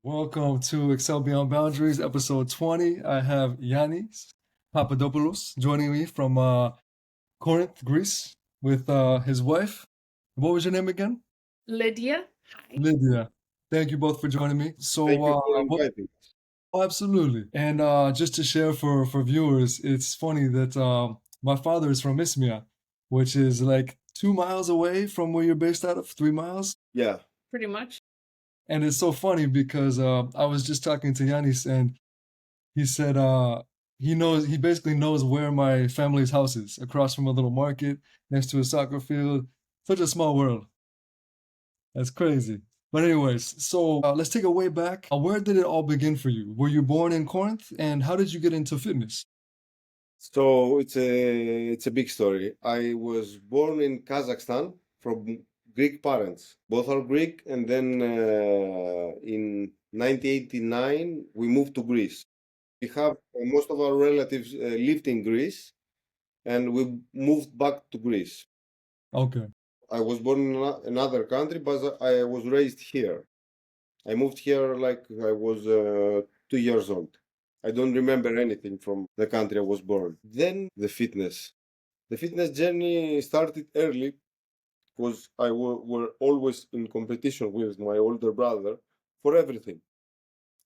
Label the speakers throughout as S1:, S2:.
S1: Welcome to Excel Beyond Boundaries, episode 20. I have Yannis Papadopoulos joining me from Corinth, Greece, with his wife. What was your name again?
S2: Lydia. Hi.
S1: Lydia. Thank you both for joining me.
S3: Thank you for inviting.
S1: Oh, absolutely. And just to share for viewers, it's funny that my father is from Ismia, which is like 2 miles away from where you're based out of, 3 miles.
S3: Yeah,
S2: Pretty much.
S1: And it's so funny because I was just talking to Yannis and he said he basically knows where my family's house is, across from a little market, next to a soccer field. Such a small world. That's crazy. But anyways, so let's take a way back. Where did it all begin for you? Were you born in Corinth, and how did you get into fitness?
S3: so it's a big story. I was born in Kazakhstan from Greek parents. Both are Greek, and then in 1989 we moved to Greece. We have most of our relatives lived in Greece, and we moved back to Greece.
S1: Okay.
S3: I was born in another country, but I was raised here. I moved here like I was 2 years old. I don't remember anything from the country I was born. Then the fitness. The fitness journey started early because I were always in competition with my older brother for everything.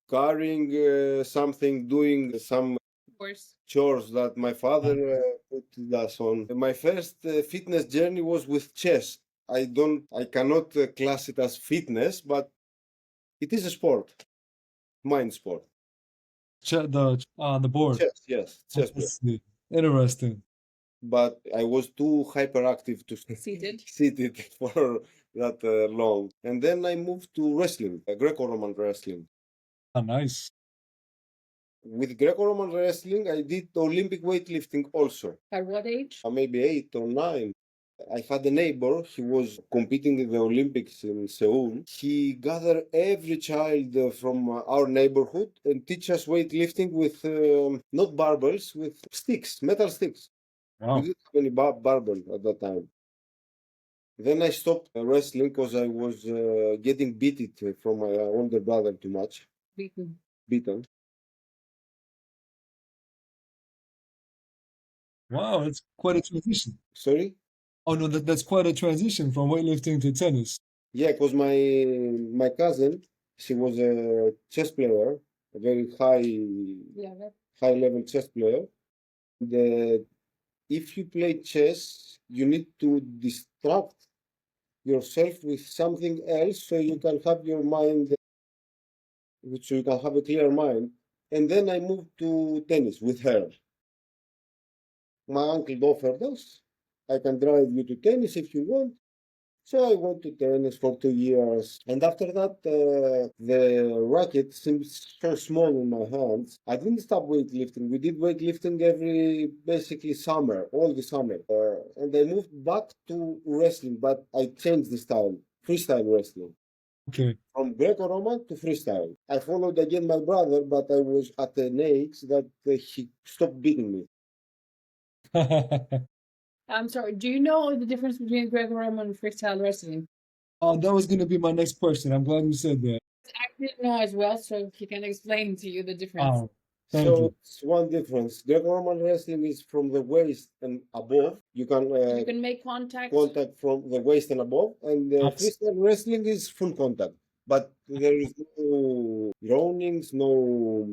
S3: Carrying something, doing some
S2: Of course.
S3: chores that my father put us on. My first fitness journey was with chess. I cannot class it as fitness, but it is a sport, mind sport.
S1: The board.
S3: Chess, yes, chess board.
S1: Let's see. Interesting.
S3: But I was too hyperactive to
S2: Seated.
S3: seated for that long. And then I moved to wrestling, Greco-Roman wrestling.
S1: Ah, nice.
S3: With Greco-Roman wrestling, I did Olympic weightlifting also,
S2: At what age?
S3: maybe 8 or 9. I had a neighbor, he was competing in the Olympics in Seoul. He gathered every child from our neighborhood and teach us weightlifting with not barbells, with sticks, metal sticks. We
S1: Wow.
S3: didn't have any barbell at that time. Then I stopped wrestling because I was getting beaten from my older brother too much. Beaten.
S1: Wow, that's quite a transition.
S3: Sorry?
S1: Oh no, that's quite a transition from weightlifting to tennis.
S3: Yeah, because my cousin, she was a chess player, a very high level chess player. If you play chess, you need to distract yourself with something else so you can have your mind, so you can have a clear mind. And then I moved to tennis with her. My uncle offered us, I can drive you to tennis if you want. So I went to tennis for 2 years. And after that, the racket seemed so small in my hands. I didn't stop weightlifting. We did weightlifting every basically summer, all the summer. And I moved back to wrestling, but I changed the style, freestyle wrestling.
S1: Okay.
S3: From Greco-Roman to freestyle. I followed again my brother, but I was at an age that he stopped beating me.
S2: I'm sorry. Do you know the difference between Greco-Roman and freestyle wrestling?
S1: That was going to be my next question. I'm glad you said that.
S2: I didn't know as well, so he can explain to you the difference.
S1: Oh, thank
S3: So
S1: you.
S3: it's one difference. Greco-Roman wrestling is from the waist and above. You can
S2: You can make contact.
S3: contact from the waist and above, and freestyle wrestling is full contact. But there is no groanings, no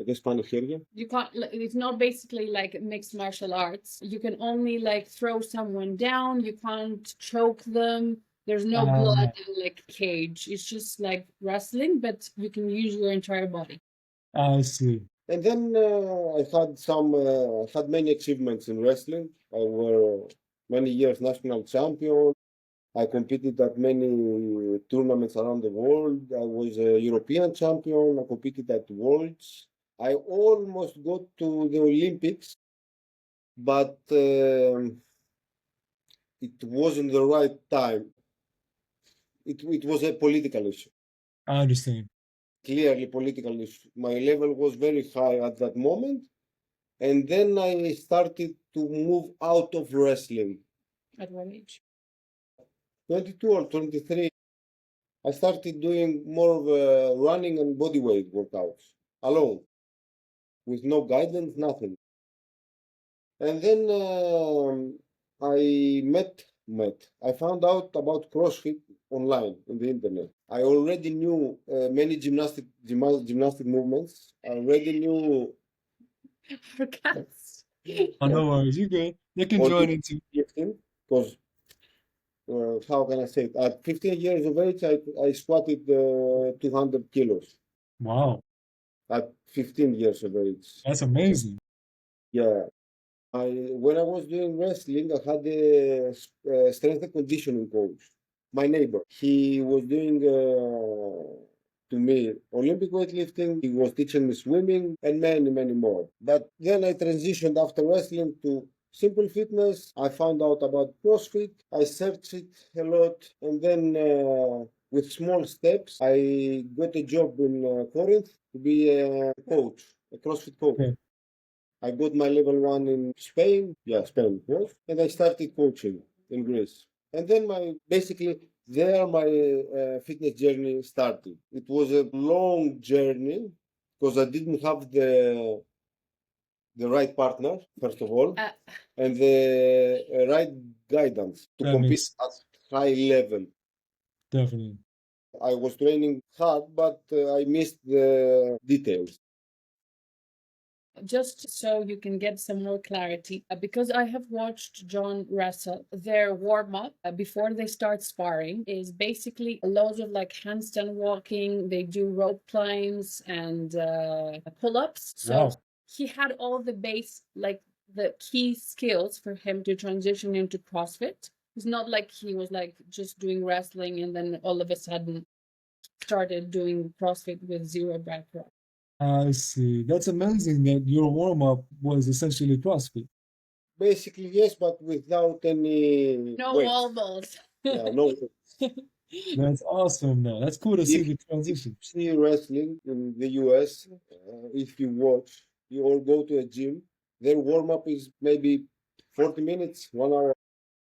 S3: despanejeria.
S2: You can't. It's not basically like mixed martial arts. You can only like throw someone down. You can't choke them. There's no blood in like cage. It's just like wrestling, but you can use your entire body.
S1: I see.
S3: And then I had many achievements in wrestling. I were many years national champion. I competed at many tournaments around the world. I was a European champion. I competed at Worlds. I almost got to the Olympics, but it wasn't the right time. It was a political issue,
S1: I understand.
S3: clearly political issue. My level was very high at that moment, and then I started to move out of wrestling.
S2: At what age?
S3: 22 or 23. I started doing more of running and body weight workouts alone, with no guidance, nothing. And then I found out about CrossFit online on the internet. I already knew many gymnastic movements. I already knew
S2: For cats.
S1: Oh, no worries. You good. You can
S3: only
S1: join in too.
S3: lifting because how can I say it? At 15 years of age, I squatted 200 kilos.
S1: Wow,
S3: At 15 years of age.
S1: that's amazing.
S3: Yeah. When I was doing wrestling, I had a strength and conditioning coach. My neighbor, he was doing to me Olympic weightlifting. He was teaching me swimming and many, many more. But then I transitioned after wrestling to simple fitness. I found out about CrossFit. I searched it a lot, and then with small steps, I got a job in Corinth to be a coach, a CrossFit coach.
S1: Okay.
S3: I got my level one in Spain. Yeah, Spain, yes. And I started coaching in Greece. And then basically there my fitness journey started. It was a long journey because I didn't have the right partner, first of all, and the right guidance to
S1: That
S3: compete
S1: makes
S3: at high level.
S1: definitely.
S3: I was training hard, but I missed the details.
S2: Just so you can get some more clarity, because I have watched John wrestle, their warm up before they start sparring is basically loads of like handstand walking. They do rope climbs and pull ups. So
S1: Wow.
S2: he had all the base, like the key skills for him to transition into CrossFit. It's not like he was like just doing wrestling and then all of a sudden started doing CrossFit with zero background.
S1: I see. That's amazing that your warm up was essentially CrossFit.
S3: Basically, yes, but without any
S2: No
S3: weight.
S2: wall balls.
S3: Yeah, no weight.
S1: That's awesome, though. That's cool to see
S3: If
S1: the
S3: you
S1: transition.
S3: see wrestling in the US, if you watch, you all go to a gym, their warm up is maybe 40 minutes, 1 hour.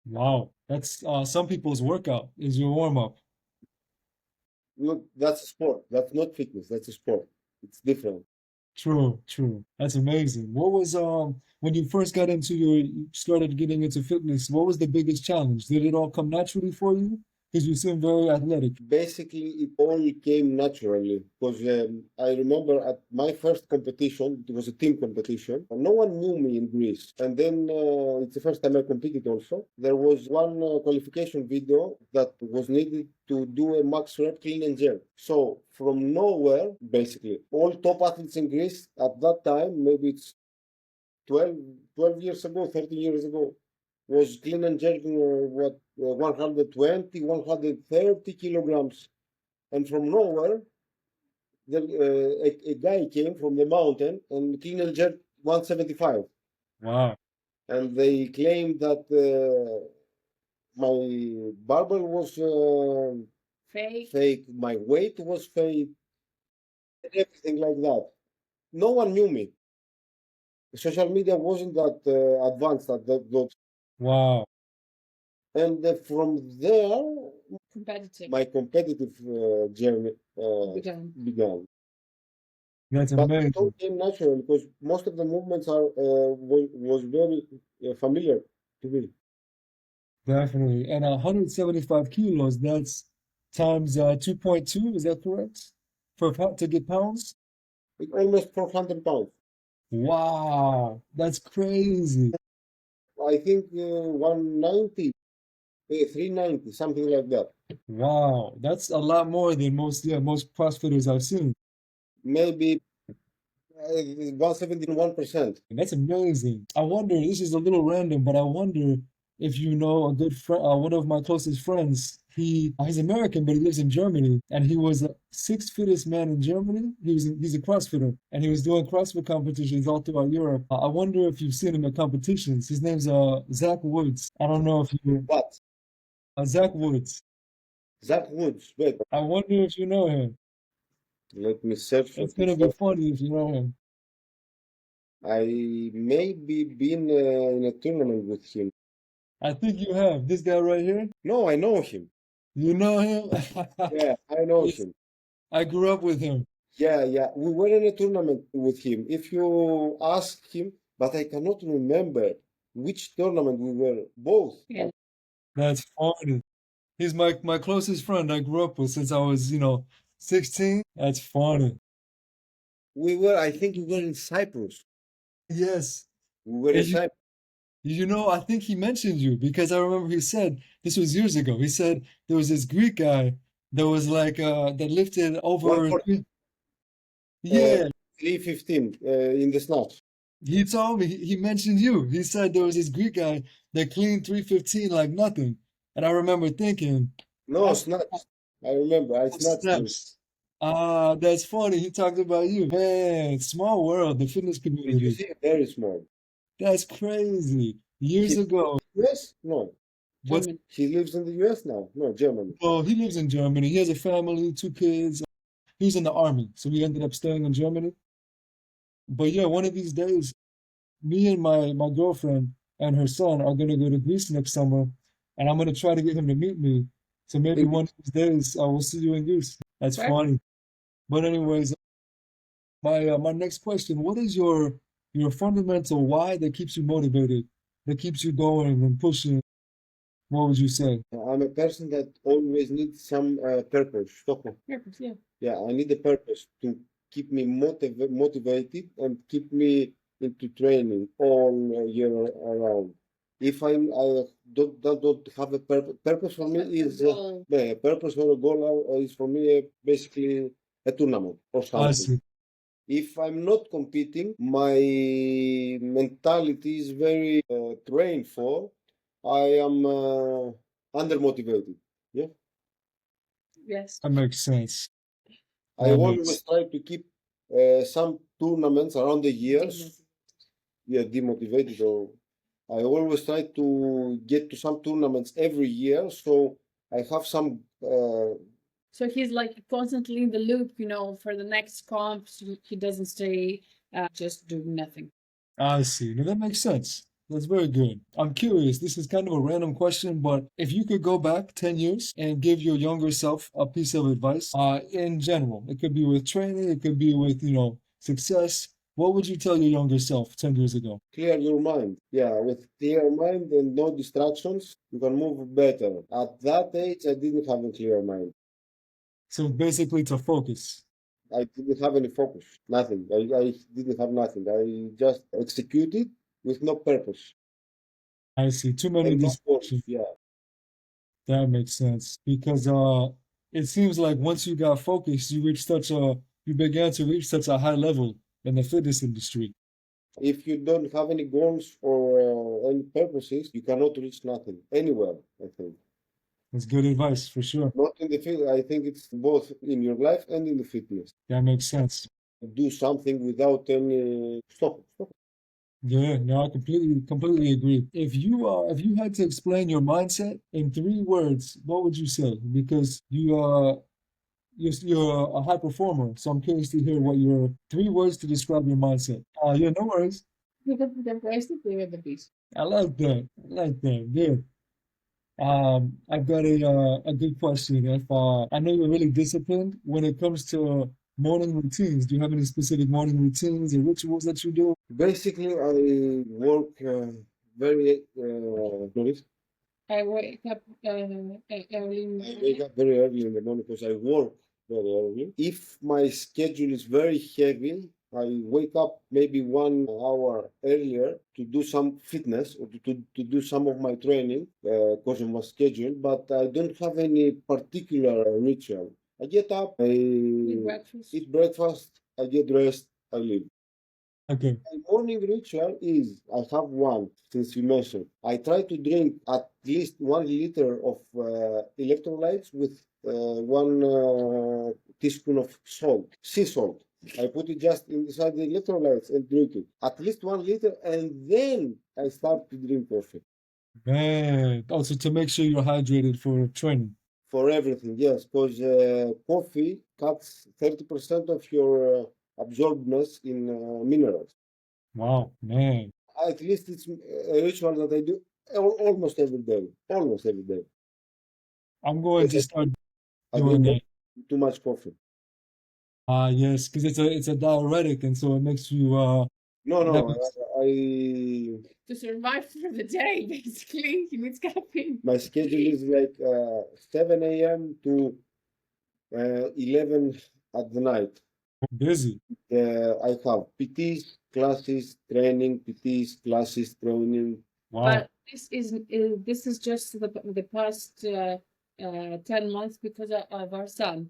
S1: Wow. That's some people's workout is your warm up.
S3: Look, that's a sport. That's not fitness. That's a sport. It's different.
S1: True, true. That's amazing. What was when you first got into you started getting into fitness, what was the biggest challenge? Did it all come naturally for you? Because you seem very athletic.
S3: Basically, it all came naturally because I remember at my first competition, it was a team competition, and no one knew me in Greece. And then it's the first time I competed also. There was one qualification video that was needed to do a max rep clean and jerk. So from nowhere, basically, all top athletes in Greece at that time, maybe it's 12 years ago, 13 years ago, was clean and jerking 120, 130 kilograms. And from nowhere, a guy came from the mountain and clean and jerked 175.
S1: Wow.
S3: And they claimed that my barbell was
S2: Fake.
S3: my weight was fake, everything like that. No one knew me. Social media wasn't that advanced at that.
S1: Wow.
S3: And from there,
S2: Competitive.
S3: my competitive journey began.
S1: That's
S3: But it all
S1: amazing.
S3: came naturally because most of the movements was very familiar to me.
S1: Definitely. And 175 kilos, that's times 2.2, is that correct? To get pounds?
S3: Almost 400 pounds.
S1: Wow, that's crazy.
S3: I think 190, 390, something like that.
S1: Wow, that's a lot more than most CrossFitters I've seen.
S3: Maybe 171%.
S1: And that's amazing. I wonder, this is a little random, but I wonder if you know a good friend, one of my closest friends. He's American, but he lives in Germany, and he was the sixth fittest man in Germany. He's a CrossFitter, and he was doing CrossFit competitions all throughout Europe. I wonder if you've seen him at competitions. His name's Zach Woods. I don't know if you
S3: What?
S1: Zach Woods.
S3: Zach Woods. Wait,
S1: I wonder if you know him.
S3: let me search for
S1: It's gonna
S3: his.
S1: be funny if you know him.
S3: I maybe been in a tournament with him.
S1: I think you have this guy right here.
S3: No, I know him.
S1: You know him?
S3: Yeah, I know
S1: Yes,
S3: him.
S1: I grew up with him.
S3: Yeah, yeah. We were in a tournament with him. If you ask him, but I cannot remember which tournament we were both.
S2: Yeah.
S1: That's funny. He's my closest friend I grew up with since I was, 16. That's funny.
S3: We were, I think we were in Cyprus.
S1: Yes.
S3: We were in
S1: And
S3: Cyprus.
S1: I think he mentioned you because I remember he said this was years ago. He said there was this Greek guy that was like that lifted over
S3: 140, uh,
S1: yeah.
S3: 315 in the snatch.
S1: He told me he mentioned you. He said there was this Greek guy that cleaned 315 like nothing. And I remember thinking,
S3: No,
S1: that's
S3: snatch. I remember. I snatched him.
S1: steps. Ah, that's funny. He talked about you. Man, small world, the fitness
S3: Did you
S1: community.
S3: see? Very small.
S1: That's crazy.
S3: He
S1: Years
S3: lives in
S1: ago.
S3: the US? No.
S1: What's
S2: German.
S3: He lives in the US now. No, Germany.
S1: well, he lives in Germany. He has a family, two kids. He was in the army, so we ended up staying in Germany. But yeah, one of these days, me and my girlfriend and her son are gonna go to Greece next summer, and I'm gonna try to get him to meet me. So maybe
S3: In
S1: one of these days I will see you in Greece. That's
S2: Right?
S1: funny. But anyways, my next question: what is your fundamental why that keeps you motivated, that keeps you going and pushing? What would you say?
S3: I'm a person that always needs some purpose. Stop.
S2: Purpose, yeah.
S3: Yeah, I need a purpose to keep me motivated and keep me into training all year around. If I don't have a purpose for me
S2: Like a
S3: is
S2: goal.
S3: a purpose or a goal is for me basically a tournament or
S1: I
S3: something.
S1: see.
S3: If I'm not competing, my mentality is very trained for. I am undermotivated. Yeah,
S2: Yes.
S1: That makes sense.
S3: I
S1: That
S3: always
S1: makes
S3: try to keep some tournaments around the years.
S2: Demotivated.
S3: Yeah, demotivated. Or I always try to get to some tournaments every year, so I have some.
S2: So he's like constantly in the loop, for the next comps. He doesn't stay just doing nothing.
S1: I see. Now that makes sense. That's very good. I'm curious. This is kind of a random question, but if you could go back 10 years and give your younger self a piece of advice, in general, it could be with training, it could be with, success. What would you tell your younger self 10 years ago?
S3: Clear your mind. Yeah, with clear mind and no distractions, you can move better. At that age, I didn't have a clear mind.
S1: So basically to focus.
S3: I didn't have any focus, nothing. I didn't have nothing. I just executed with no purpose
S1: I see. Too many
S3: and no goals.
S1: distractions.
S3: Yeah.
S1: That makes sense. Because it seems like once you got focused, you began to reach such a high level in the fitness industry.
S3: If you don't have any goals or any purposes, you cannot reach nothing anywhere, I think.
S1: That's good advice for sure.
S3: Not in the field, I think it's both in your life and in the fitness.
S1: That makes sense.
S3: Do something without any stop.
S1: Yeah, no, I completely agree. If you had to explain your mindset in 3 words, what would you say? Because you're a high performer, so I'm curious to hear what your 3 words to describe your mindset. Yeah, no worries.
S2: Because the price to play with the beast.
S1: I like that. I like that. Good. I've got a good question. If I know you're really disciplined when it comes to morning routines. Do you have any specific morning routines or rituals that you do?
S3: Basically, I work very notice.
S2: I wake up early in the
S3: I wake
S2: morning.
S3: up very early in the morning because I work very early. If my schedule is very heavy, I wake up maybe 1 hour earlier to do some fitness or to do some of my training because of my schedule, but I don't have any particular ritual. I get up, I
S2: Eat breakfast.
S3: eat breakfast, I get dressed, I leave.
S1: Okay.
S3: My morning ritual is I have one since you mentioned. I try to drink at least 1 liter of electrolytes with 1 teaspoon of salt, sea salt. I put it just inside the electrolytes and drink it. At least 1 liter, and then I start to drink coffee.
S1: Man, also to make sure you're hydrated for training.
S3: For everything, yes, because coffee cuts 30% of your absorbedness in minerals.
S1: Wow, man.
S3: At least it's a ritual that I do almost every day. Almost every day.
S1: I'm going to start
S3: I
S1: doing
S3: drink
S1: that.
S3: too much coffee.
S1: Yes, because it's a diuretic, and so it makes you
S3: No,
S1: that
S3: no,
S1: makes,
S3: I
S2: To survive through the day, basically, he needs caffeine.
S3: my schedule is like 7 a.m. to 11 at the night.
S1: busy.
S3: I have PTs, classes, training, PTs, classes, training.
S1: Wow.
S2: But this is just the past 10 months because of our son.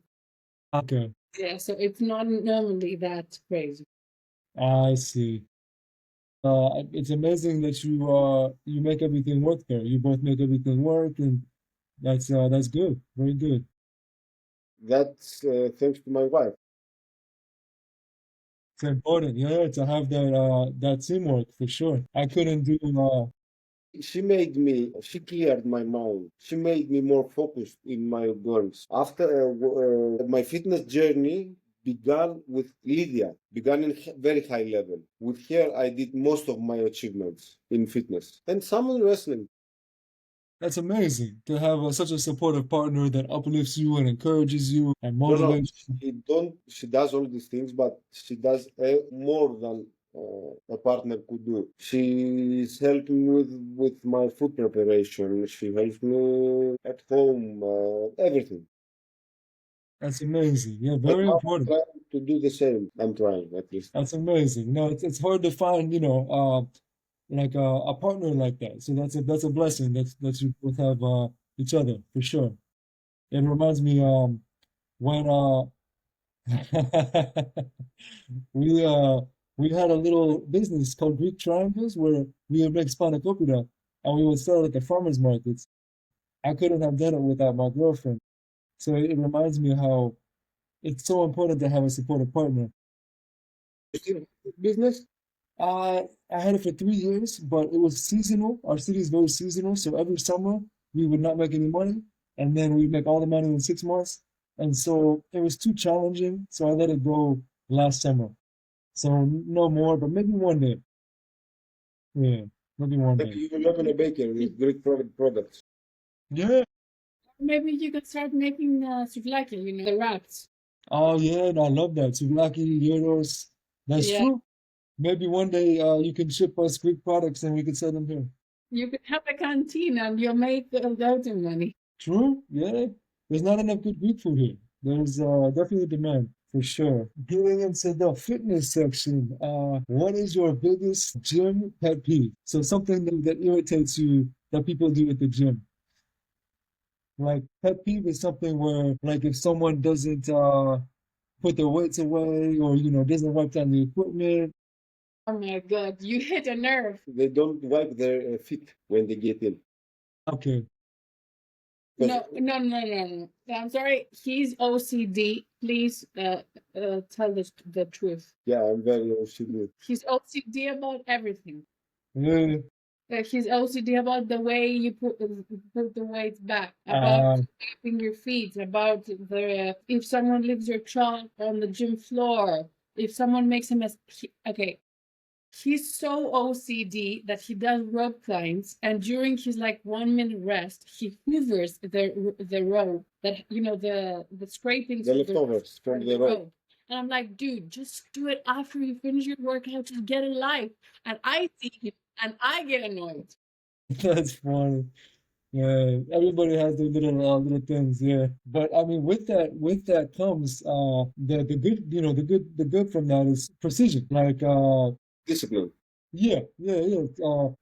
S1: Okay,
S2: Yeah, so it's not normally that crazy.
S1: I see. It's amazing that you make everything work there. You both make everything work, and that's good. Very good.
S3: That's thanks to my wife.
S1: It's important, yeah, to have that teamwork for sure. I couldn't do
S3: She cleared my mind. She made me more focused in my goals. After my fitness journey began with Lydia, began in very high level. With her, I did most of my achievements in fitness and some in wrestling.
S1: that's amazing to have such a supportive partner that uplifts you and encourages you and
S3: No, no,
S1: motivates you.
S3: she don't. She does all these things, but she does more than a partner could do. She's helped me with my food preparation. She helps me at home, everything.
S1: That's amazing. Yeah,
S3: And
S1: very
S3: now I'm
S1: important.
S3: trying to do the same. I'm trying at least.
S1: That's amazing. No, it's hard to find, like a partner like that. So that's a blessing that you both have each other for sure. It reminds me when we uh we had a little business called Greek Triangles where we would make spanakopita and we would sell it at the farmers markets. I couldn't have done it without my girlfriend. So it reminds me how it's so important to have a supportive partner.
S3: You still have business?
S1: I had it for 3 years, but it was seasonal. Our city is very seasonal, so every summer we would not make any money, and then we'd make all the money in 6 months. And so it was too challenging, so I let it go last summer. So no more, but maybe one day. Yeah, maybe one
S3: Maybe
S1: day.
S3: you will open a bakery with Greek products.
S1: Yeah.
S2: Maybe you could start making souvlaki, the wraps.
S1: Oh yeah, and I love that. Souvlaki, gyros. That's
S2: Yeah,
S1: true. Maybe one day you can ship us Greek products and we can sell them here.
S2: you could have a canteen and you'll make loads of money.
S1: True, yeah. There's not enough good Greek food here. There's definitely demand for sure. Getting into the fitness section, what is your biggest gym pet peeve? So something that irritates you that people do at the gym. Like pet peeve is something where, like, if someone doesn't put their weights away or doesn't wipe down the equipment.
S2: Oh my God, you hit a nerve.
S3: They don't wipe their feet when they get in.
S1: Okay,
S3: Because
S2: No. I'm sorry. He's OCD. Please tell the truth.
S3: yeah, I'm very OCD.
S2: He's OCD about everything.
S1: yeah.
S2: He's OCD about the way you put the weights back, about
S1: Uh,
S2: wiping your feet, about the if someone leaves your chalk on the gym floor, if someone makes a mess. Okay, he's so OCD that he does rope climbs, and during his like 1 minute rest, he hoovers the rope that the scrapings
S3: The
S2: of
S3: leftovers from the road.
S2: rope. And I'm like, dude, just do it after you finish your workout. Just get a life. And I see him, and I get annoyed.
S1: that's funny. Yeah, everybody has their little things, yeah. But I mean, with that comes the good, the good from that is precision. Like
S3: Discipline.
S1: yeah.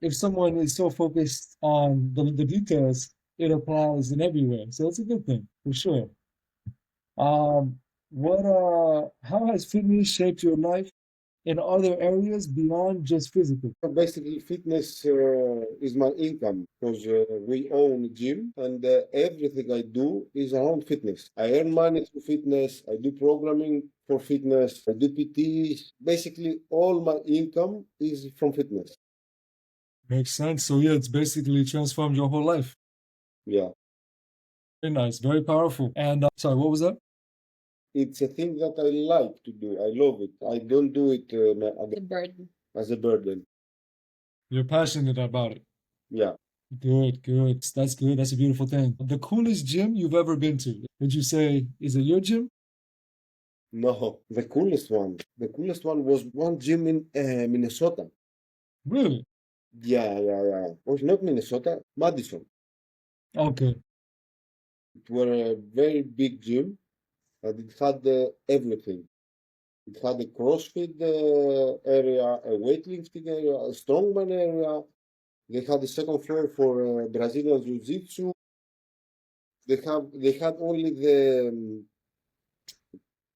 S1: If someone is so focused on the details, it applies in everywhere. So it's a good thing for sure. What how has fitness shaped your life in other areas beyond just physical?
S3: So basically, fitness is my income because we own a gym and everything I do is around fitness. I earn money through fitness. I do programming for fitness. I do PTs. Basically, all my income is from fitness.
S1: Makes sense. So yeah, it's basically transformed your whole life.
S3: Yeah.
S1: Very nice, very powerful. And sorry, what was that?
S3: It's a thing that I like to do. I love it. I don't do it
S2: The burden.
S3: as a burden.
S1: You're passionate about it.
S3: Yeah.
S1: Good, good. That's good. That's a beautiful thing. The coolest gym you've ever been to? Would you say is it your gym?
S3: No, the coolest one. The coolest one was one gym in Minnesota.
S1: Really?
S3: Yeah, yeah, yeah. Was not Minnesota, Madison.
S1: Okay.
S3: It was a very big gym, and it had everything. It had a CrossFit area, a weightlifting area, a strongman area. They had the second floor for Brazilian Jiu-Jitsu. They had only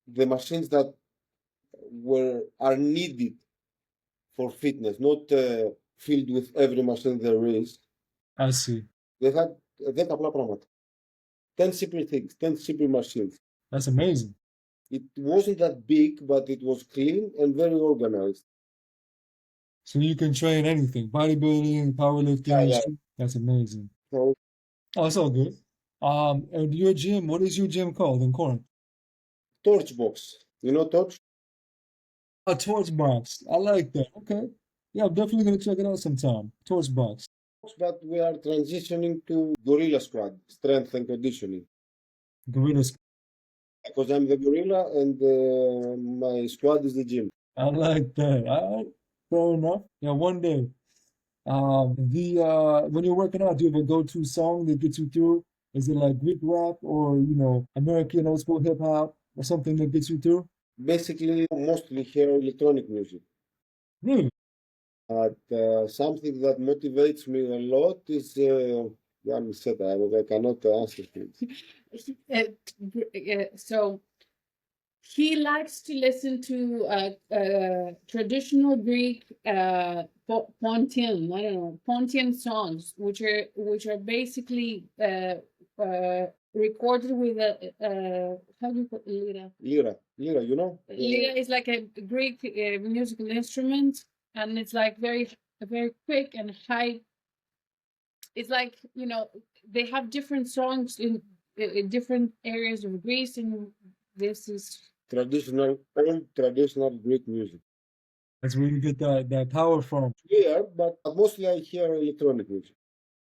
S3: the machines that are needed for fitness, not filled with every machine there is.
S1: I see.
S3: They had 10 απλά πράγματα. 10 simple things, 10 simple machines.
S1: That's amazing.
S3: It wasn't that big, but it was clean and very organized.
S1: So you can train anything, bodybuilding,
S3: Yeah,
S1: powerlifting.
S3: yeah.
S1: That's amazing.
S3: So
S1: Oh, it's all good. And your gym, what is your gym called in Corinth?
S3: torch box, you know torch?
S1: A torch box. I like that. Okay. Yeah, I'm definitely gonna check it out sometime. Torch box.
S3: But we are transitioning to gorilla squad, strength and conditioning.
S1: Gorillas.
S3: Because I'm the gorilla and my squad is the gym.
S1: I like that. All right. Fair enough. Yeah, one day. When you're working out, do you have a go-to song that gets you through? Is it like Greek rap or American old school hip hop or something that gets you through?
S3: Basically, mostly hear electronic music.
S1: Really?
S3: But something that motivates me a lot is, Yannis said I cannot answer things.
S2: So he likes to listen to traditional Greek Pontian, I don't know, Pontian songs, which are basically recorded with a how do you put lira?
S3: Lira, you know?
S2: Lira is like a Greek musical instrument, and it's like very quick and high. It's like they have different songs in different areas of Greece, and this is
S3: Old traditional Greek music.
S1: That's where you get that power from.
S3: Yeah, but mostly I hear electronic music.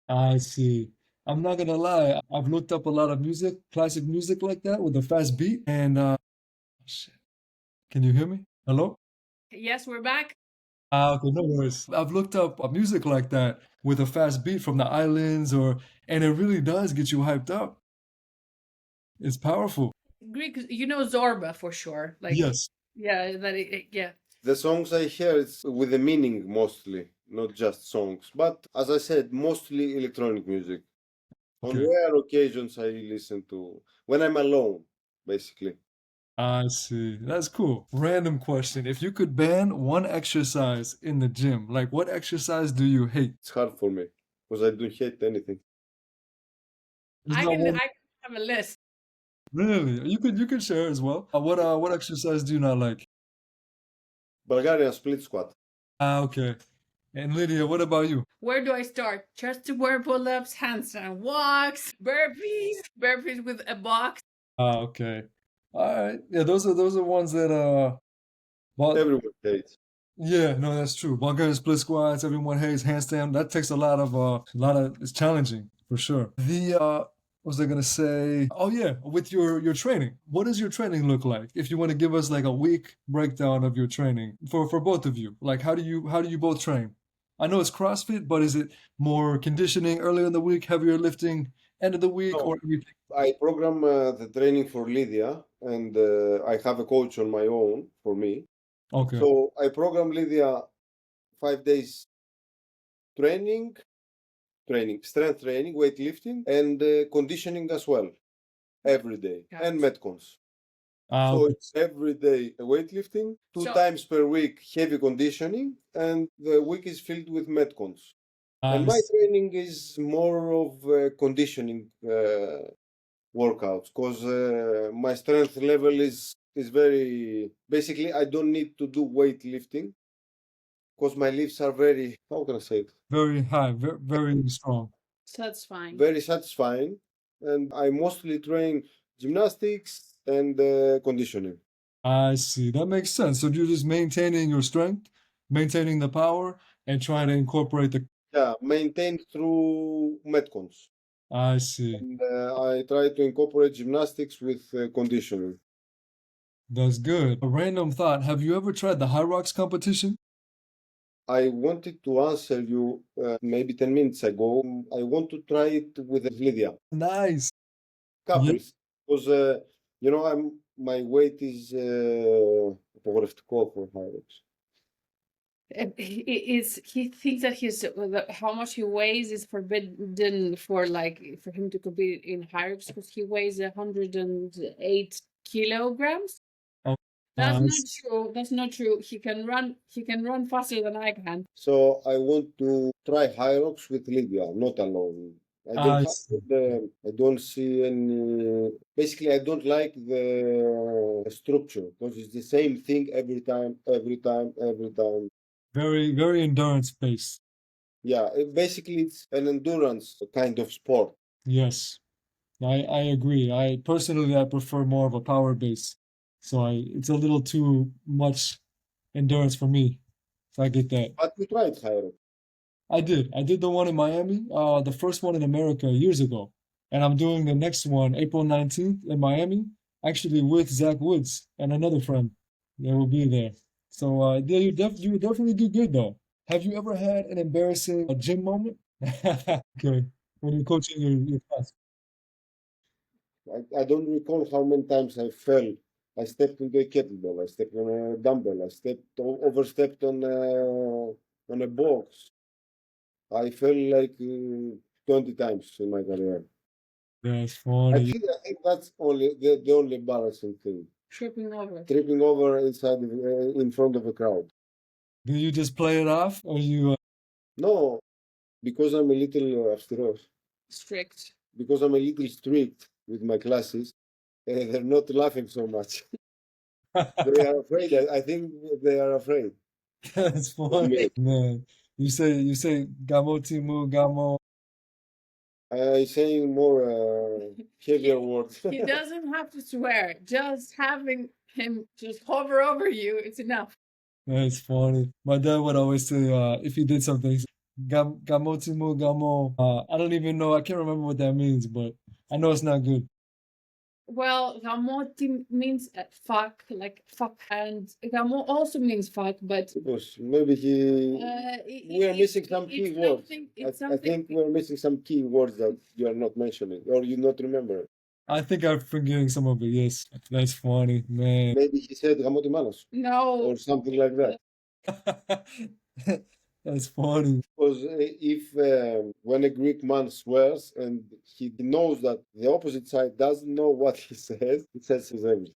S1: I see. I'm not gonna lie. I've looked up a lot of music, classic music like that with a fast beat. And shit. Can you hear me? Hello?
S2: yes, we're back.
S1: Okay, no worries. I've looked up music like that with a fast beat from the islands, and it really does get you hyped up. It's powerful.
S2: Greek, Zorba for sure. Like
S1: Yes.
S2: yeah, yeah.
S3: The songs I hear it's with a meaning mostly, not just songs. But as I said, mostly electronic music. On
S1: Okay.
S3: rare occasions I listen to when I'm alone, basically.
S1: I see. That's cool. Random question. If you could ban one exercise in the gym, like what exercise do you hate?
S3: It's hard for me because I don't hate anything.
S1: There's
S2: I
S1: not
S2: can
S1: one.
S2: I have a list.
S1: Really? You could share as well. What exercise do you not like?
S3: Bulgarian split squat.
S1: Okay. And Lydia, what about you?
S2: Where do I start? Chest to bar pull-ups, handstand walks, burpees with a box.
S1: Okay. All right. Yeah, those are ones that well,
S3: Everyone hates.
S1: yeah, no, that's true. Bulgarian split squats, everyone hates handstand. That takes it's challenging for sure. What was I gonna say? Oh yeah, with your training. What does your training look like? If you want to give us like a week breakdown of your training for both of you. Like how do you both train? I know it's CrossFit, but is it more conditioning earlier in the week, heavier lifting end of the week,
S3: No,
S1: or everything?
S3: I program the training for Lydia, and I have a coach on my own for me.
S1: Okay.
S3: So I program Lydia 5 days training, strength training, weightlifting, and conditioning as well, every day, and metcons. So
S1: Okay.
S3: it's every day weightlifting, two
S2: So
S3: times per week heavy conditioning, and the week is filled with metcons. And my
S1: Nice.
S3: training is more of conditioning workouts because my strength level is very basically I don't need to do weightlifting because my lifts are very, how can I say it,
S1: Very high, very, very strong.
S2: that's fine.
S3: very satisfying, and I mostly train gymnastics and conditioning.
S1: I see. That makes sense. So you're just maintaining your strength, maintaining the power, and trying to incorporate the
S3: Yeah, maintained through metcons.
S1: I see.
S3: And I try to incorporate gymnastics with conditioning.
S1: That's good. A random thought. Have you ever tried the High Rocks competition?
S3: I wanted to answer you maybe 10 minutes ago. I want to try it with Lydia.
S1: Nice. Yeah.
S3: Couples. Because, my weight is απογορευτικό for high rocks.
S2: He thinks that how much he weighs is forbidden for him to compete in hierarchies because he weighs 108 kilograms.
S1: Oh,
S2: That's not
S1: nice.
S2: true. That's not true. He can run faster than I can.
S3: So I want to try high rocks with Lydia, not alone.
S1: I see.
S3: I don't see any. Basically, I don't like the structure because it's the same thing every time, every time, every time.
S1: Very, very endurance based.
S3: Yeah, basically, it's an endurance kind of sport.
S1: Yes. I agree. I personally I prefer more of a power base. So it's a little too much endurance for me. So I get that.
S3: But we tried high rock.
S1: I did. I did the one in Miami, the first one in America years ago. And I'm doing the next one April 19th in Miami, actually with Zach Woods and another friend. They will be there. So yeah, you would definitely do good though. Have you ever had an embarrassing gym moment? Okay. When you're coaching your class.
S3: I don't recall how many times I fell. I stepped into a kettlebell. I stepped on a dumbbell. I overstepped on a box. I fell like 20 times in my career.
S1: That's funny.
S3: I think that's only the only embarrassing thing.
S2: Tripping over.
S3: Tripping over in front of a crowd.
S1: Do you just play it off or you
S3: No, because I'm a little αυστηρός,
S2: Strict.
S3: because I'm a little strict with my classes, they're not laughing so much. They are afraid. I think they are afraid
S1: That's
S3: of
S1: funny,
S3: me.
S1: man. You say Gamo Timu Gamo.
S3: I saying more heavier words.
S2: He doesn't have to swear. Just having him just hover over you, it's enough.
S1: That's funny. My dad would always say, if he did something, he's Gamo Timu Gamo. I don't even know. I can't remember what that means, but I know it's not good.
S2: Well, gamoti means fuck, like fuck, and gamo also means fuck, but
S3: Because maybe we are missing some key words. I think we're missing some key words that you are not mentioning or you not remember.
S1: I think I'm forgetting some of it. Yes, that's funny, man.
S3: Maybe he said "Γαμώ τη μάνα σου"
S2: No.
S3: or something like that.
S1: That's funny.
S3: Because if when a Greek man swears and he knows that the opposite side doesn't know what he says his everything.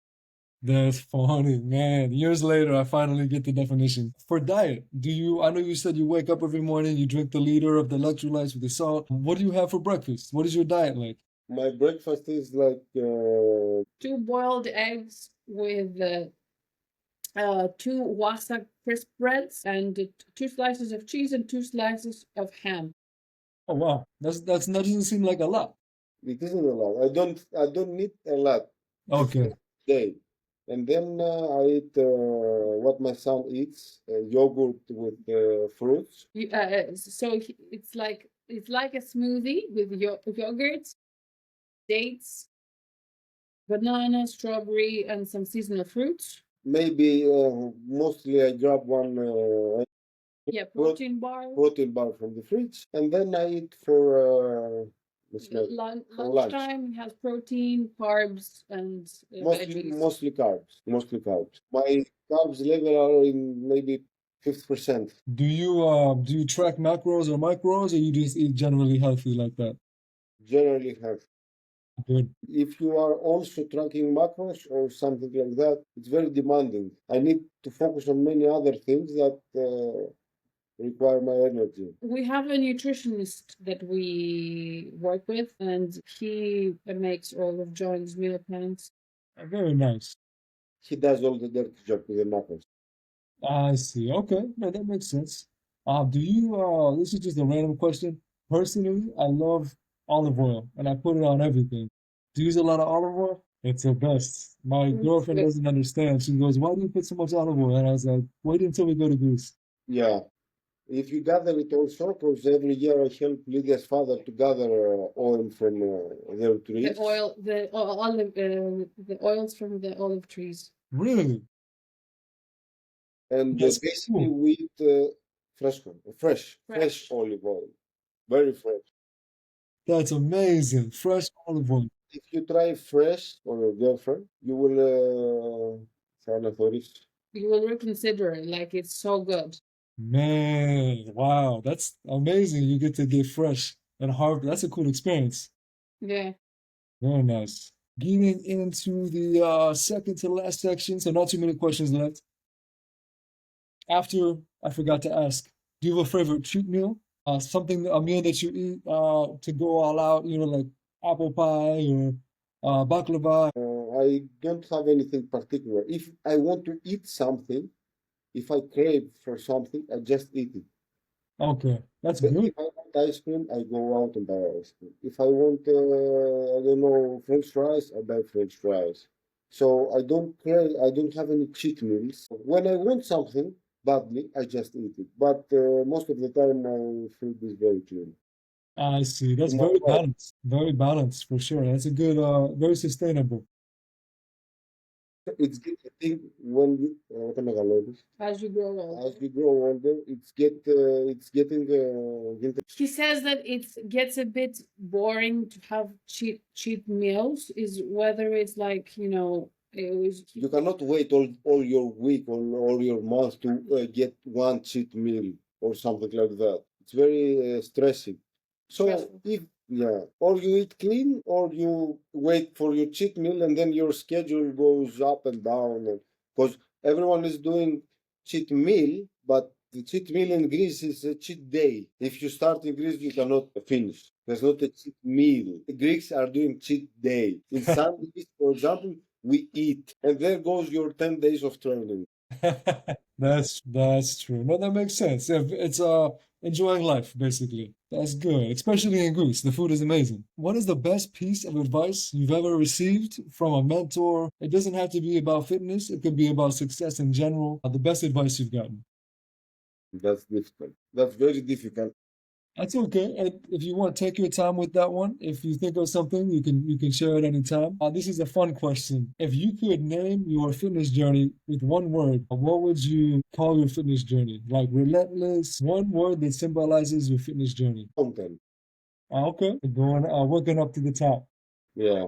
S1: That's funny, man. Years later, I finally get the definition. For diet, I know you said you wake up every morning, you drink the liter of the electrolytes with the salt. What do you have for breakfast? What is your diet like?
S3: My breakfast is like
S2: 2 boiled eggs with 2 wasa crisp breads and 2 slices of cheese and 2 slices of ham.
S1: Oh wow, that doesn't seem like a lot.
S3: it isn't a lot. I don't need a lot
S1: Okay.
S3: day. And then I eat what my son eats, yogurt with fruits.
S2: So it's like a smoothie with yogurt, dates, banana, strawberry, and some seasonal fruits.
S3: Maybe mostly I grab one
S2: Yeah, protein bar.
S3: From the fridge, and then I eat for lunch.
S2: Lunchtime has protein, carbs, and veggies.
S3: Mostly carbs. My carbs level are in maybe 50%.
S1: Do you track macros or micros, or you just eat generally healthy like that?
S3: Generally healthy.
S1: Good.
S3: If you are also tracking macros or something like that, it's very demanding. I need to focus on many other things that require my energy.
S2: We have a nutritionist that we work with, and he makes all of John's meal plans.
S1: Very nice.
S3: He does all the dirty job with the macros.
S1: I see. Okay, no, that makes sense. This is just a random question. Personally, I love olive oil and I put it on everything. Do you use a lot of olive oil? It's the best. My girlfriend
S2: good.
S1: doesn't understand. She goes, "Why do you put so much olive oil?" And I was like, "Wait until we go to Greece."
S3: Yeah. If you gather it also, because every year I help Lydia's father to gather oil from their trees.
S2: The oils from the olive trees.
S1: Really?
S3: And
S1: That's
S3: basically
S1: cool.
S3: we eat fresh olive oil, very fresh.
S1: That's amazing. Fresh olive oil.
S3: If you try fresh for your girlfriend, you will
S2: You will reconsider it, like it's so good.
S1: Man, wow, that's amazing. You get to get fresh and harvest. That's a cool experience.
S2: Yeah.
S1: Very nice. Getting into the second to last section, so not too many questions left. After, I forgot to ask, do you have a favorite cheat meal? A meal that you eat to go all out, like apple pie or baklava.
S3: I don't have anything particular. If I want to eat something, if I crave for something, I just eat it.
S1: Okay, that's
S3: But
S1: good.
S3: if I want ice cream, I go out and buy ice cream. If I want, I don't know, French fries, I buy French fries. So I don't crave, I don't have any cheat meals. When I want something badly, I just eat it. But most of the time, my food is very clean.
S1: I see. That's
S3: Am I
S1: very
S3: right?
S1: balanced. Very balanced for sure. That's a good, very sustainable.
S3: It's good. I think when you, όταν μεγαλώνεις,
S2: As you grow older.
S3: as you grow older, it's getting
S2: He says that it gets a bit boring to have cheap meals. Is whether it's like it was.
S3: you cannot wait all your week or all your month to get one cheat meal or something like that. It's very stressing. So
S2: Stressful.
S3: or you eat clean or you wait for your cheat meal and then your schedule goes up and down because everyone is doing cheat meal, but the cheat meal in Greece is a cheat day. If you start in Greece, you cannot finish. There's not a cheat meal. The Greeks are doing cheat day. In Sundays, for example, we eat, and there goes your 10 days of training.
S1: That's true. No, that makes sense. It's enjoying life basically. That's good, especially in Greece. The food is amazing. What is the best piece of advice you've ever received from a mentor? It doesn't have to be about fitness. It could be about success in general. The best advice you've gotten.
S3: That's difficult. That's very difficult.
S1: That's okay. And if you want, take your time with that one. If you think of something, you can share it anytime. This is a fun question. If you could name your fitness journey with one word, what would you call your fitness journey? Like relentless, one word that symbolizes your fitness journey.
S3: Mountain.
S1: Okay, going working up to the top.
S3: Yeah.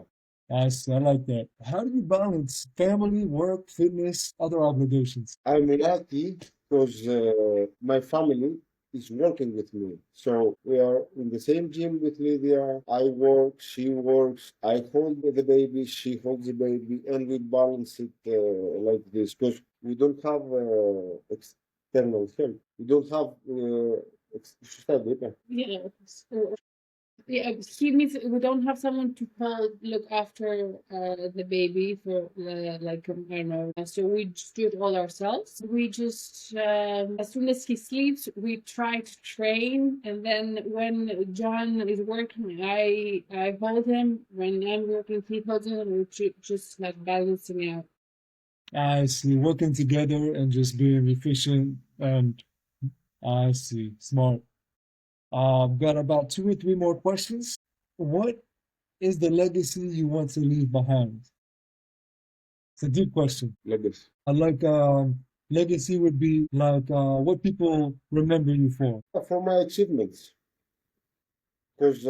S1: Nice, I like that. How do you balance family, work, fitness, other obligations?
S3: I'm lucky because my family is working with me. So we are in the same gym with Lydia. I work, she works. I hold the baby, she holds the baby, and we balance it like this because we don't have external help. We don't have.
S2: Yeah. Yeah, he means we don't have someone to look after the baby for like I don't know. So we just do it all ourselves. We just as soon as he sleeps, we try to train, and then when John is working, I hold him. When I'm working, he holds him. And we're just like balancing out.
S1: I see, working together and just being efficient and I see, smart. Got about two or three more questions. What is the legacy you want to leave behind? It's a deep question.
S3: Legacy.
S1: Like legacy would be like what people remember you for.
S3: For my achievements, because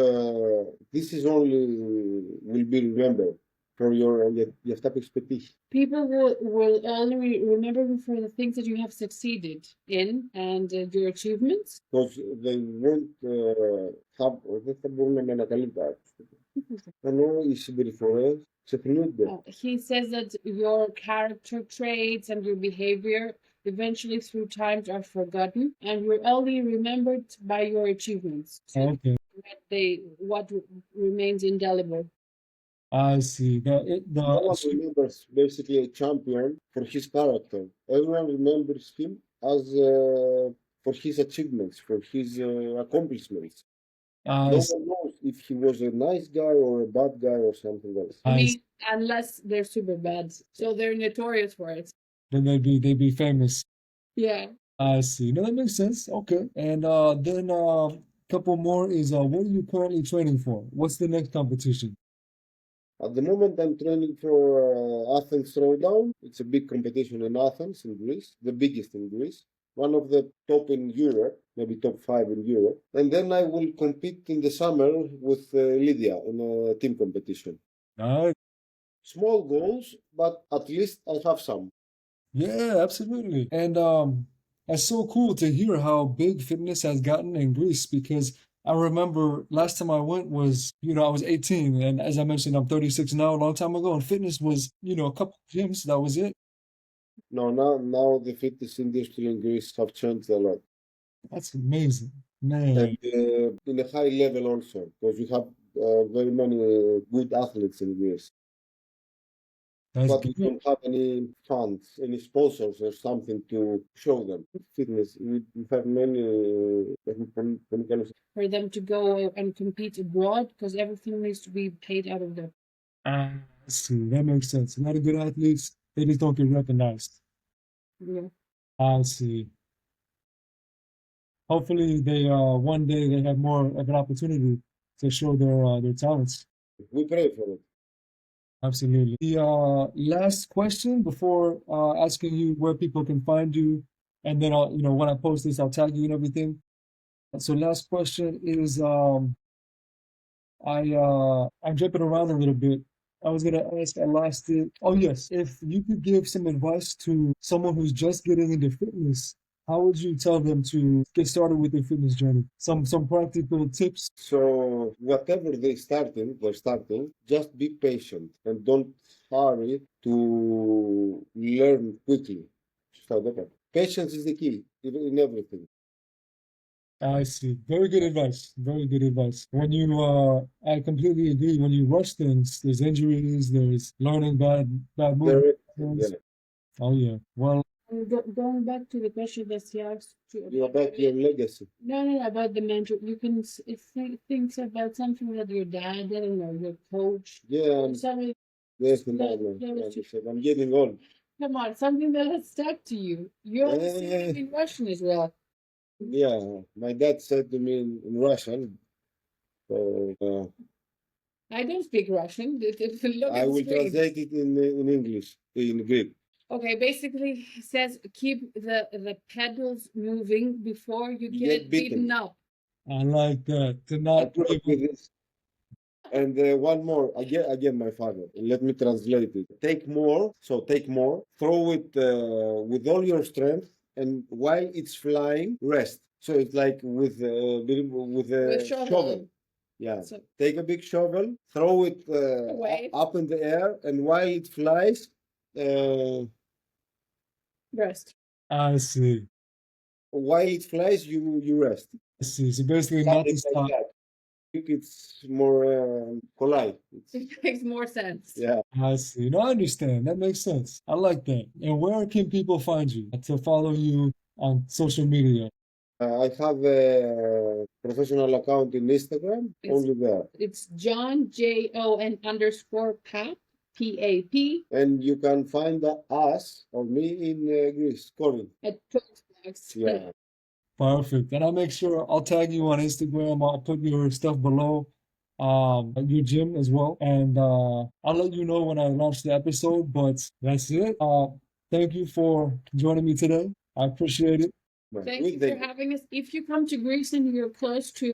S3: this is only will be remembered for your αυτά που έχεις πετύχει.
S2: People will only remember you for the things that you have succeeded in and your achievements.
S3: Because they won't have, δεν θα μπορούν να ανακαλύπτουν. Ενώ οι συμπεριφορές ξεχνιούνται.
S2: He says that your character traits and your behavior eventually through times are forgotten and you're only remembered by your achievements. So
S1: Okay,
S2: what remains indelible.
S1: I see.
S3: No one remembers basically a champion for his character. Everyone remembers him as for his achievements, for his accomplishments. No one knows if he was a nice guy or a bad guy or something else.
S2: I mean, unless they're super bad, so they're notorious for it.
S1: Then they'd be famous.
S2: Yeah.
S1: I see. No, that makes sense. Okay. And then couple more is what are you currently training for? What's the next competition?
S3: At the moment, I'm training for Athens Throwdown. It's a big competition in Athens, in Greece, the biggest in Greece, one of the top in Europe, maybe top five in Europe. And then I will compete in the summer with Lydia in a team competition.
S1: Nice.
S3: Small goals, but at least I have some.
S1: Yeah, absolutely. And it's so cool to hear how big fitness has gotten in Greece because I remember last time I went was, I was 18 and as I mentioned, I'm 36 now, a long time ago, and fitness was, a couple of gyms, that was it.
S3: No, now the fitness industry in Greece have changed a lot,
S1: That's amazing.
S3: and
S1: Man,
S3: in a high level also, because you have very many good athletes in Greece.
S1: that's
S3: But we
S1: good.
S3: don't have any funds, any sponsors or something to show them. Fitness, we have many kind of.
S2: For them to go and compete abroad because everything needs to be paid out of the.
S1: I see, that makes sense. A lot of good athletes, they just don't get recognized.
S2: Yeah.
S1: I see. Hopefully they one day they have more of an opportunity to show their talents.
S3: We pray for it.
S1: Absolutely. The last question before asking you where people can find you, and then I'll, when I post this, I'll tag you and everything. So last question is I'm jumping around a little bit. I was gonna ask, I lost it. Oh yes, if you could give some advice to someone who's just getting into fitness, how would you tell them to get started with their fitness journey? Some practical tips.
S3: So whatever they're starting, just be patient and don't hurry to learn quickly. So patience is the key in everything.
S1: I see. Very good advice. Very good advice. I completely agree. When you rush things, there's injuries, there's learning bad
S3: There, yeah.
S1: movements. Oh yeah. Well,
S2: Going back to the question that he asked
S3: You about your legacy.
S2: no, about the mentor. You can think about something that your dad, I don't know, your coach,
S3: Yeah,
S2: something
S3: yes, I'm getting old.
S2: come on, something that has stuck to you. You only speak
S3: Eh,
S2: in Russian as well.
S3: yeah, my dad said to me in Russian, so
S2: I don't speak Russian. Look
S3: I
S2: at the
S3: will
S2: screen.
S3: translate it in English, in Greek.
S2: Okay, basically he says keep the pedals moving before you get beaten up.
S1: I like that. To
S3: I
S1: not
S3: grew
S1: give
S3: up with this. And one more, again, my father. Let me translate it. Take more, so take more, throw it with all your strength, and while it's flying, rest. So it's like with
S2: With
S3: a
S2: shovel.
S3: shovel. Yeah.
S2: So
S3: Take a big shovel, throw it
S2: Away.
S3: up in the air, and while it flies,
S2: rest.
S1: I see.
S3: you rest.
S1: I see. So basically not
S3: Something
S1: to
S3: like
S1: stop.
S3: that. I think it's more polite.
S2: It makes more sense.
S3: Yeah.
S1: I see. No, I understand. That makes sense. I like that. And where can people find you to follow you on social media?
S3: I have a professional account in Instagram,
S2: It's
S3: only there.
S2: it's John JON underscore Pap PAP
S3: And you can find us or me in Greece, Corinth.
S2: at Postbox.
S3: Yeah.
S1: Perfect. And I'll make sure I'll tag you on Instagram. I'll put your stuff below, your gym as well. And I'll let you know when I launch the episode. But that's it. Thank you for joining me today. I appreciate it.
S2: Thank you for having us. If you come to Greece and you're close to